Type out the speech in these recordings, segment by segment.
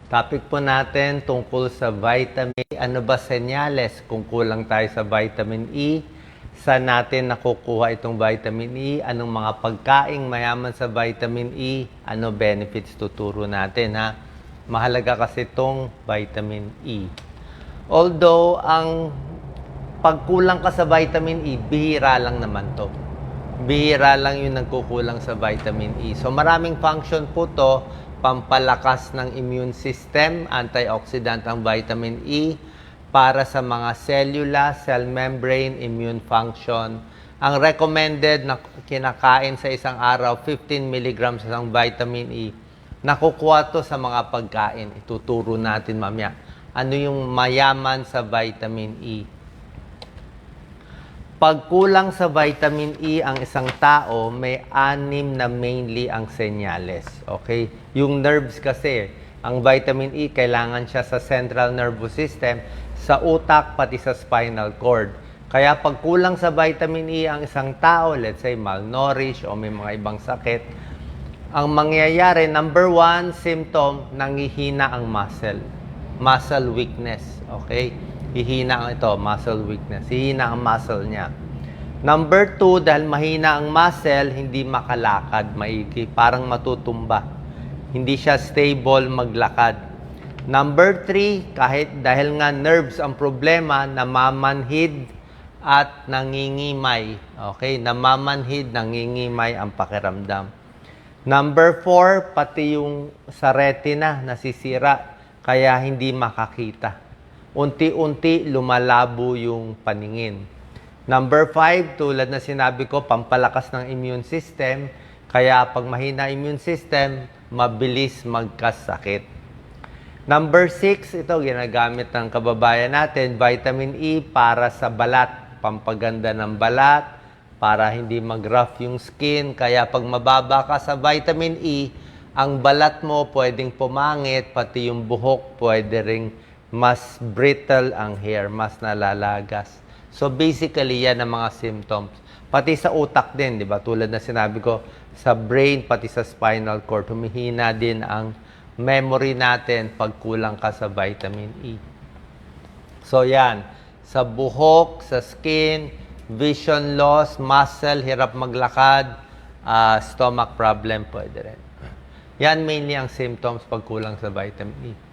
Topic po natin tungkol sa vitamin E. Ano ba senyales kung kulang tayo sa vitamin E? Saan natin nakukuha itong vitamin E? Anong mga pagkaing mayaman sa vitamin E? Ano benefits tuturo natin ha? Mahalaga kasi itong vitamin E. Although ang pagkulang ka sa vitamin E, bihira lang naman to. Bihira lang yung nagkukulang sa vitamin E. So maraming function po to. Pampalakas ng immune system, antioxidant ang vitamin E, para sa mga cellula, cell membrane, immune function. Ang recommended na kinakain sa isang araw, 15 mg ng vitamin E. Nakukuha to sa mga pagkain. Ituturo natin mamaya. Ano yung mayaman sa vitamin E? Pag kulang sa vitamin E ang isang tao, may 6 na mainly ang senyales. Okay? Yung nerves kasi, ang vitamin E, kailangan siya sa central nervous system, sa utak, pati sa spinal cord. Kaya pag kulang sa vitamin E ang isang tao, let's say malnourished o may mga ibang sakit, ang mangyayari, number 1 symptom, nangihina ang muscle. Muscle weakness. Okay? Hihina ang ito, muscle weakness. Hihina ang muscle niya. Number 2, dahil mahina ang muscle, hindi makalakad maigi. Parang matutumba. Hindi siya stable maglakad. Number 3, kahit dahil nga nerves ang problema, namamanhid at nangingimay. Okay? Namamanhid, nangingimay ang pakiramdam. Number 4, pati yung sa retina nasisira, kaya hindi makakita. Unti-unti lumalabo yung paningin. Number 5, tulad na sinabi ko, pampalakas ng immune system. Kaya pag mahina immune system, mabilis magkasakit. Number 6, ito ginagamit ng kababayan natin, vitamin E para sa balat. Pampaganda ng balat, para hindi mag-rough yung skin. Kaya pag mababa ka sa vitamin E, ang balat mo pwedeng pumangit, pati yung buhok pwede ring mas brittle ang hair, mas nalalagas. So basically, yan ang mga symptoms. Pati sa utak din, di ba? Tulad na sinabi ko, sa brain, pati sa spinal cord, humihina din ang memory natin pag kulang ka sa vitamin E. So yan, sa buhok, sa skin, vision loss, muscle, hirap maglakad, stomach problem, pwede rin. Yan mainly ang symptoms pag kulang sa vitamin E.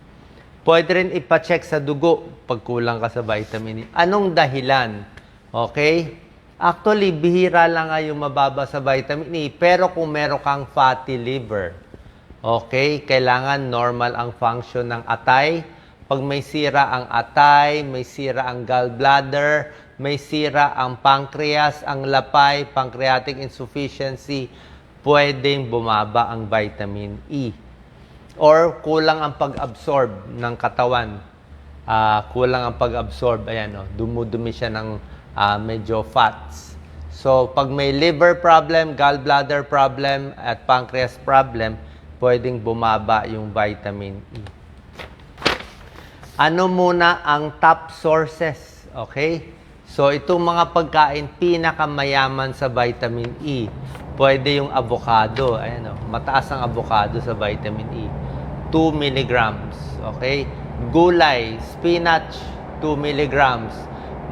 Pwede rin ipacheck sa dugo pag kulang ka sa vitamin E. Anong dahilan? Okay? Actually, bihira lang nga yung mababa sa vitamin E. Pero kung meron kang fatty liver, okay, kailangan normal ang function ng atay. Pag may sira ang atay, may sira ang gallbladder, may sira ang pancreas, ang lapay, pancreatic insufficiency, pwedeng bumaba ang vitamin E. Or kulang ang pag-absorb ng katawan. Kulang ang pag-absorb. Ayan, dumudumi siya ng medyo fats. So, pag may liver problem, gallbladder problem, at pancreas problem, pwedeng bumaba yung vitamin E. Ano muna ang top sources? Okay? So, itong mga pagkain, pinakamayaman sa vitamin E. Pwede yung avocado. Ayan, mataas ang avocado sa vitamin E. 2 milligrams. Okay? Gulay, spinach, 2 milligrams.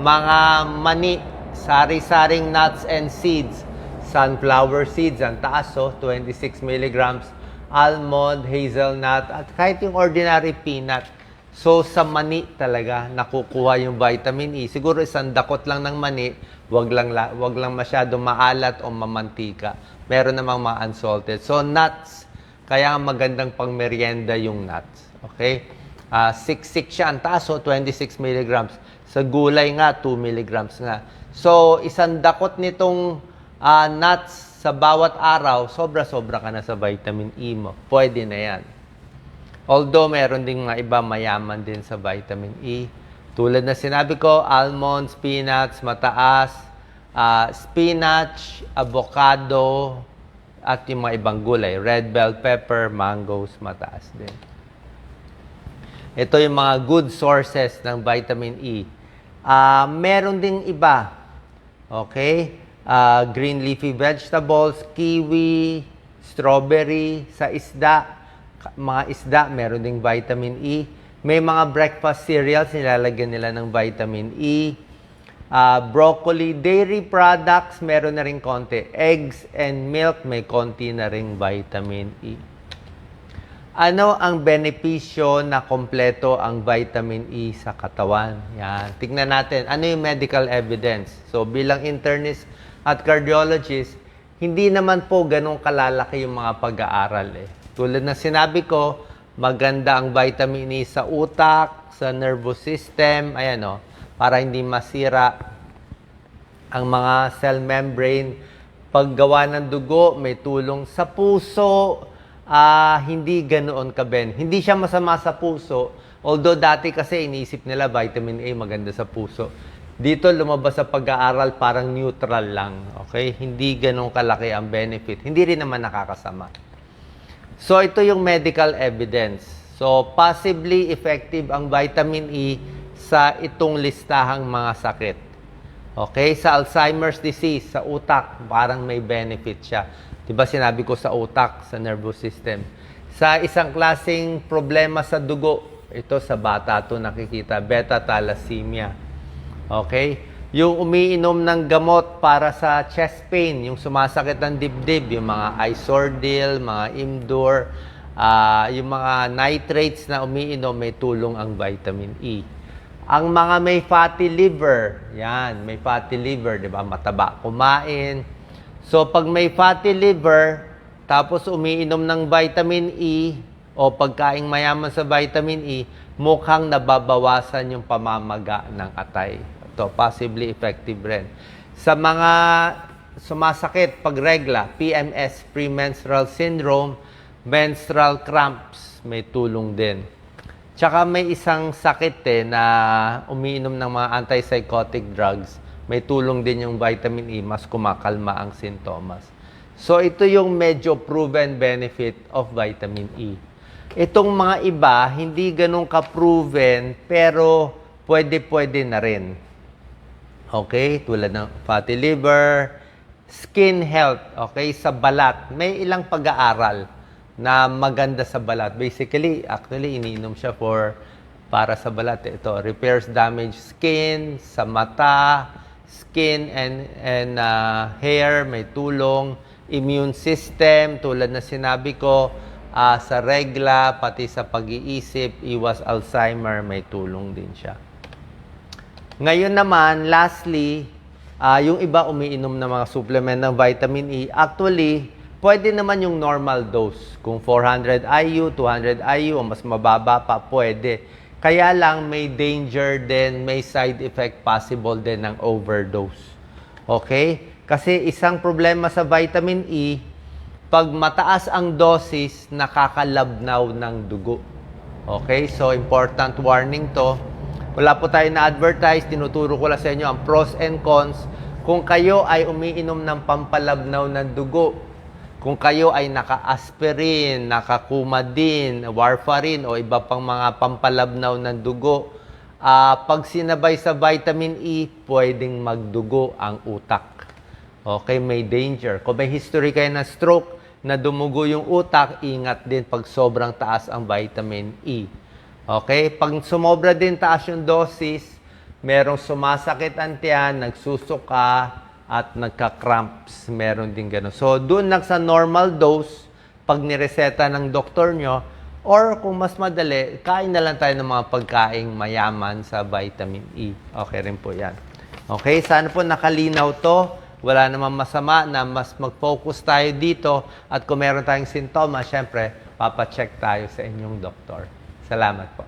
Mga mani, sari-saring nuts and seeds. Sunflower seeds, ang taas, 26 milligrams. Almond, hazelnut, at kahit yung ordinary peanut. So, sa mani talaga, nakukuha yung vitamin E. Siguro isang dakot lang ng mani, wag lang masyado maalat o mamantika. Meron namang mga unsalted. So, nuts, kaya magandang pang merienda yung nuts. Okay? Siksik siya. Ang taas, 26 milligrams. Sa gulay nga, 2 milligrams nga. So, isang dakot nitong nuts sa bawat araw, sobra-sobra ka na sa vitamin E mo. Pwede na yan. Although, meron din mga iba mayaman din sa vitamin E. Tulad na sinabi ko, almonds, peanuts, mataas. Spinach, avocado, at yung mga ibang gulay. Red bell pepper, mangoes, mataas din. Ito yung mga good sources ng vitamin E. Meron ding iba. Okay? Green leafy vegetables, kiwi, strawberry, sa isda, mga isda, meron ding vitamin E. May mga breakfast cereals, nilalagyan nila ng vitamin E. Broccoli, dairy products, meron na rin konti. Eggs and milk, may konti na ring vitamin E. Ano ang benepisyo na kompleto ang vitamin E sa katawan? Yan. Tignan natin, ano yung medical evidence? So, bilang internist at cardiologist, hindi naman po ganun kalalaki yung mga pag-aaral. Tulad na sinabi ko, maganda ang vitamin E sa utak, sa nervous system, ayan para hindi masira ang mga cell membrane. Paggawa ng dugo, may tulong sa puso, hindi ganoon Hindi siya masama sa puso. Although dati kasi iniisip nila vitamin A maganda sa puso. Dito lumabas sa pag-aaral parang neutral lang. Okay? Hindi ganoon kalaki ang benefit. Hindi rin naman nakakasama. So ito yung medical evidence. So possibly effective ang vitamin E sa itong listahang mga sakit. Okay? Sa Alzheimer's disease, sa utak, parang may benefit siya. Diba sinabi ko sa utak, sa nervous system. Sa isang klaseng problema sa dugo, ito sa bata to nakikita, beta thalassemia. Okay? Yung umiinom ng gamot para sa chest pain, yung sumasakit ng dibdib, yung mga Isordil, mga Imdur, yung mga nitrates na umiinom, may tulong ang vitamin E. Ang mga may fatty liver, yan, may fatty liver, diba? Mataba kumain. So, pag may fatty liver, tapos umiinom ng vitamin E, o pagkaing mayaman sa vitamin E, mukhang nababawasan yung pamamaga ng atay. Ito, possibly effective rin. Sa mga sumasakit pag regla, PMS, premenstrual syndrome, menstrual cramps, may tulong din. Tsaka may isang sakit na umiinom ng mga antipsychotic drugs, may tulong din yung vitamin E, mas kumakalma ang sintomas. So, ito yung medyo proven benefit of vitamin E. Itong mga iba, hindi ganun ka-proven, pero pwede na rin. Okay? Tulad ng fatty liver, skin health, okay? Sa balat, may ilang pag-aaral na maganda sa balat. Basically, actually, iniinom siya para sa balat. Ito, repairs damaged skin, sa mata, skin and hair, may tulong. Immune system, tulad na sinabi ko, sa regla, pati sa pag-iisip, iwas Alzheimer, may tulong din siya. Ngayon naman, lastly, yung iba umiinom ng mga supplement ng vitamin E, actually, pwede naman yung normal dose. Kung 400 IU, 200 IU, o mas mababa pa, pwede. Kaya lang may danger din, may side effect possible din ng overdose. Okay? Kasi isang problema sa vitamin E, pag mataas ang dosis, nakakalabnaw ng dugo. Okay? So, important warning to. Wala po tayo na-advertise, tinuturo ko lang sa inyo ang pros and cons. Kung kayo ay umiinom ng pampalabnaw ng dugo, kung kayo ay naka-aspirin, naka-Coumadin, warfarin, o iba pang mga pampalabnaw ng dugo, pag sinabay sa vitamin E, pwedeng magdugo ang utak. Okay, may danger. Kung may history kayo ng stroke, na dumugo yung utak, ingat din pag sobrang taas ang vitamin E. Okay, pag sumobra din taas yung dosis, merong sumasakit ang tiyan, nagsusuka, at nagka-cramps, meron din gano'n. So, doon sa normal dose, pag nireseta ng doktor nyo, or kung mas madali, kain na lang tayo ng mga pagkaing mayaman sa vitamin E. Okay rin po yan. Okay, sana po nakalinaw to. Wala namang masama na mas mag-focus tayo dito. At kung meron tayong sintomas, syempre, papacheck tayo sa inyong doktor. Salamat po.